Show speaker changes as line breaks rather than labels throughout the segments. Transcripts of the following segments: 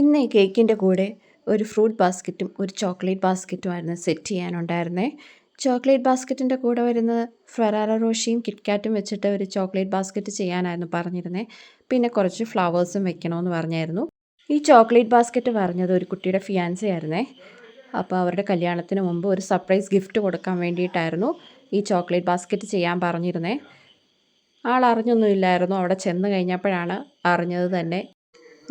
ഇന്ന് ഈ കേക്കിൻ്റെ കൂടെ ഒരു ഫ്രൂട്ട് ബാസ്ക്കറ്റും ഒരു ചോക്ലേറ്റ് ബാസ്ക്കറ്റുമായിരുന്നു സെറ്റ് ചെയ്യാനുണ്ടായിരുന്നേ. ചോക്ലേറ്റ് ബാസ്ക്കറ്റിൻ്റെ കൂടെ വരുന്നത് ഫെറാറോ റോഷയും കിറ്റ്കാറ്റും വെച്ചിട്ട് ഒരു ചോക്ലേറ്റ് ബാസ്ക്കറ്റ് ചെയ്യാനായിരുന്നു പറഞ്ഞിരുന്നത്. പിന്നെ കുറച്ച് ഫ്ലവേഴ്സും വെക്കണമെന്ന് പറഞ്ഞായിരുന്നു. ഈ ചോക്ലേറ്റ് ബാസ്ക്കറ്റ് പറഞ്ഞത് ഒരു കുട്ടിയുടെ ഫിയാൻസി ആയിരുന്നേ. അപ്പോൾ അവരുടെ കല്യാണത്തിന് മുമ്പ് ഒരു സർപ്രൈസ് ഗിഫ്റ്റ് കൊടുക്കാൻ വേണ്ടിയിട്ടായിരുന്നു ഈ ചോക്ലേറ്റ് ബാസ്ക്കറ്റ് ചെയ്യാൻ പറഞ്ഞിരുന്നത്. ആൾ അറിഞ്ഞൊന്നുമില്ലായിരുന്നു. അവിടെ ചെന്ന് കഴിഞ്ഞപ്പോഴാണ് അറിഞ്ഞത് തന്നെ.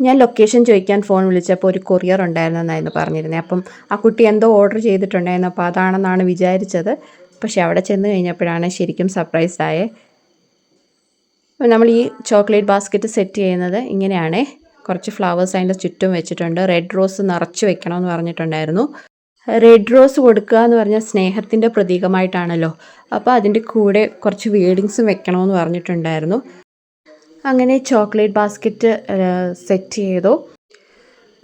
ഞാൻ ലൊക്കേഷൻ ചോദിക്കാൻ ഫോൺ വിളിച്ചപ്പോൾ ഒരു കൊറിയർ ഉണ്ടായിരുന്നെന്നായിരുന്നു പറഞ്ഞിരുന്നത്. അപ്പം ആ കുട്ടി എന്തോ ഓർഡർ ചെയ്തിട്ടുണ്ടായിരുന്നു. അപ്പോൾ അതാണെന്നാണ് വിചാരിച്ചത്. പക്ഷേ അവിടെ ചെന്ന് കഴിഞ്ഞപ്പോഴാണ് ശരിക്കും സർപ്രൈസ്ഡ് ആയേ. നമ്മൾ ഈ ചോക്ലേറ്റ് ബാസ്ക്കറ്റ് സെറ്റ് ചെയ്യുന്നത് ഇങ്ങനെയാണ്. കുറച്ച് ഫ്ലവേഴ്സ് അതിൻ്റെ ചുറ്റും വെച്ചിട്ടുണ്ട്. റെഡ് റോസ് നിറച്ച് വെക്കണമെന്ന് പറഞ്ഞിട്ടുണ്ടായിരുന്നു. റെഡ് റോസ് കൊടുക്കുക എന്ന് പറഞ്ഞാൽ സ്നേഹത്തിൻ്റെ പ്രതീകമായിട്ടാണല്ലോ. അപ്പോൾ അതിൻ്റെ കൂടെ കുറച്ച് വേർഡിങ്സും വെക്കണമെന്ന് പറഞ്ഞിട്ടുണ്ടായിരുന്നു. അങ്ങനെ ചോക്ലേറ്റ് ബാസ്ക്കറ്റ് സെറ്റ് ചെയ്തു.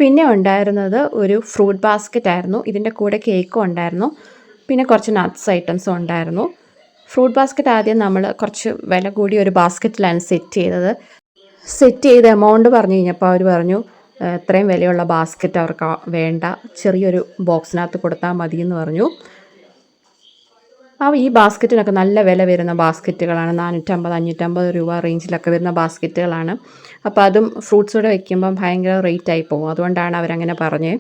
പിന്നെ ഉണ്ടായിരുന്നത് ഒരു ഫ്രൂട്ട് ബാസ്ക്കറ്റ് ആയിരുന്നു. ഇതിൻ്റെ കൂടെ കേക്കും ഉണ്ടായിരുന്നു. പിന്നെ കുറച്ച് നട്ട്സ് ഐറ്റംസും ഉണ്ടായിരുന്നു. ഫ്രൂട്ട് ബാസ്ക്കറ്റ് ആദ്യം നമ്മൾ കുറച്ച് വില കൂടിയ ഒരു ബാസ്ക്കറ്റിലാണ് സെറ്റ് ചെയ്തത്. സെറ്റ് ചെയ്ത് എമൗണ്ട് പറഞ്ഞു കഴിഞ്ഞപ്പോൾ അവർ പറഞ്ഞു ഇത്രയും വിലയുള്ള ബാസ്ക്കറ്റ് അവർക്ക് വേണ്ട, ചെറിയൊരു ബോക്സിനകത്ത് കൊടുത്താൽ മതിയെന്ന് പറഞ്ഞു. ഈ ബാസ്ക്കറ്റിനൊക്കെ നല്ല വില വരുന്ന ബാസ്ക്കറ്റുകളാണ്. 450-550 രൂപ റേഞ്ചിലൊക്കെ വരുന്ന ബാസ്ക്കറ്റുകളാണ്. അപ്പോൾ അതും ഫ്രൂട്ട്സൂടെ വയ്ക്കുമ്പം ഭയങ്കര റേറ്റ് ആയി പോകും. അതുകൊണ്ടാണ് അവരങ്ങനെ പറഞ്ഞത്.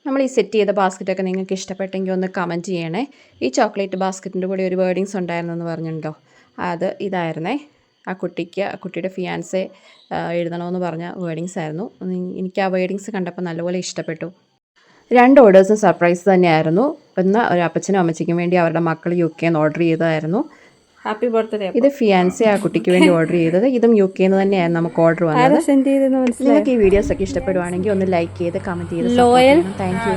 നമ്മൾ ഈ സെറ്റ് ചെയ്ത ബാസ്ക്കറ്റൊക്കെ നിങ്ങൾക്ക് ഇഷ്ടപ്പെട്ടെങ്കിൽ ഒന്ന് കമൻറ്റ് ചെയ്യണേ. ഈ ചോക്ലേറ്റ് ബാസ്ക്കറ്റിൻ്റെ കൂടെ ഒരു വേർഡിങ്സ് ഉണ്ടായിരുന്നെന്ന് പറഞ്ഞിട്ടുണ്ടോ, അത് ഇതായിരുന്നേ. ആ കുട്ടിയുടെ ഫിയാൻസെ എഴുതണമെന്ന് പറഞ്ഞ വേർഡിങ്സ് ആയിരുന്നു. എനിക്ക് ആ വേർഡിങ്സ് കണ്ടപ്പോൾ നല്ലപോലെ ഇഷ്ടപ്പെട്ടു. 2 ഓർഡേഴ്സും സർപ്രൈസ് തന്നെയായിരുന്നു. ഒന്ന് ഒരു അപ്പച്ചനും അമ്മച്ചിക്കും വേണ്ടി അവരുടെ മക്കൾ UK നിന്ന് ഓർഡർ ചെയ്തതായിരുന്നു.
Happy birthday.
ഇത് ഫിയാൻസെ ആ കുട്ടിക്ക് വേണ്ടി ഓർഡർ ചെയ്തത്. ഇതും UK നിന്ന് തന്നെയായിരുന്നു നമുക്ക് ഓർഡർ വന്നത്. നിങ്ങൾക്ക് ഈ വീഡിയോസൊക്കെ ഇഷ്ടപ്പെടുവാണെങ്കിൽ ഒന്ന് ലൈക്ക് ചെയ്ത് കമൻറ്റ് ചെയ്ത് താങ്ക് യു.